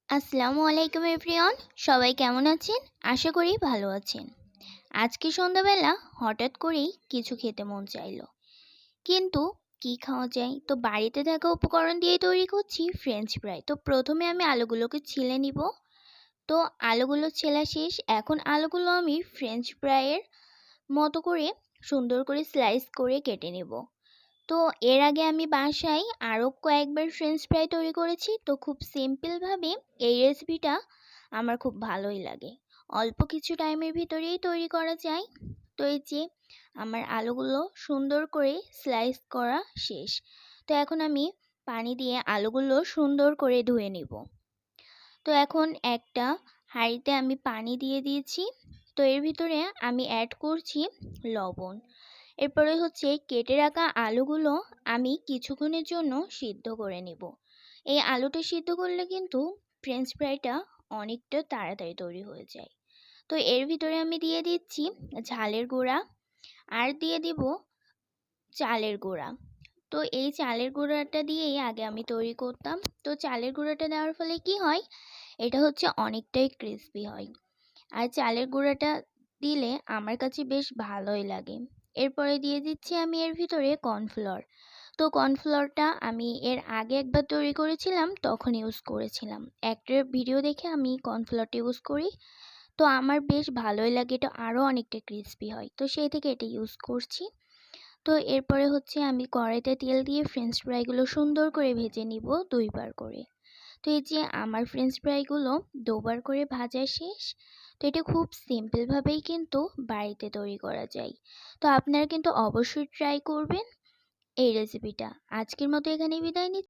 আসসালামু আলাইকুম এভরিওয়ান, সবাই কেমন আছেন? আশা করি ভালো আছেন। আজকে সন্ধ্যাবেলা হঠাৎ করেই কিছু খেতে মন চাইলো, কিন্তু কি খাওয়া যায়? তো বাড়িতে থাকা উপকরণ দিয়ে তৈরি করছি ফ্রেঞ্চ ফ্রাই। তো প্রথমে আমি আলুগুলোকে ছিলে নিব। তো আলুগুলো ছেলা শেষ। এখন আলুগুলো আমি ফ্রেঞ্চ ফ্রাইয়ের মতো করে সুন্দর করে স্লাইস করে কেটে নেব। তো এর আগে আমি বাসায় আরও কয়েকবার ফ্রেঞ্চ ফ্রাই তৈরি করেছি। তো খুব সিম্পলভাবে এই রেসিপিটা আমার খুব ভালোই লাগে। অল্প কিছু টাইমের ভিতরেই তৈরি করা যায়। তো এই যে আমার আলুগুলো সুন্দর করে স্লাইস করা শেষ। তো এখন আমি পানি দিয়ে আলুগুলো সুন্দর করে ধুয়ে নিব। তো এখন একটা হাঁড়িতে আমি পানি দিয়ে দিয়েছি। তো এর ভিতরে আমি অ্যাড করছি লবণ। এরপরে হচ্ছে কেটে রাখা আলুগুলো আমি কিছুক্ষণের জন্য সিদ্ধ করে নেব। এই আলুটা সিদ্ধ করলে কিন্তু ফ্রেঞ্চ ফ্রাইটা অনেকটা তাড়াতাড়ি তৈরি হয়ে যায়। তো এর ভিতরে আমি দিয়ে দিচ্ছি ঝালের গুঁড়া আর দিয়ে দিব চালের গুঁড়া। তো এই চালের গুঁড়াটা দিয়েই আগে আমি তৈরি করতাম। তো চালের গুঁড়াটা দেওয়ার ফলে কি হয়, এটা হচ্ছে অনেকটাই ক্রিস্পি হয়। আর চালের গুঁড়াটা দিলে আমার কাছে বেশ ভালোই লাগে। এরপরে দিয়ে দিচ্ছি আমি এর ভিতরে কর্নফ্লাওয়ার। তো কর্নফ্লাওয়ারটা আমি এর আগে একবার তৈরি করেছিলাম, তখন ইউজ করেছিলাম। একটা ভিডিও দেখে আমি কর্নফ্লাওয়ারটা ইউজ করি। তো আমার বেশ ভালোই লাগে, এটা আরও অনেকটা ক্রিস্পি হয়। তো সেই থেকে এটা ইউজ করছি। তো এরপরে হচ্ছে আমি কড়াইতে তেল দিয়ে ফ্রেঞ্চ ফ্রাইগুলো সুন্দর করে ভেজে নিব 2 বার করে। তো এই যে আমার ফ্রেঞ্চ ফ্রাইগুলো 2 বার করে ভাজা শেষ। তো এটা খুব সিম্পলভাবেই কিন্তু বাড়িতে তৈরি করা যায়। তো আপনারা কিন্তু অবশ্যই ট্রাই করবেন এই রেসিপিটা। আজকের মতো এখানেই বিদায় নিচ্ছি।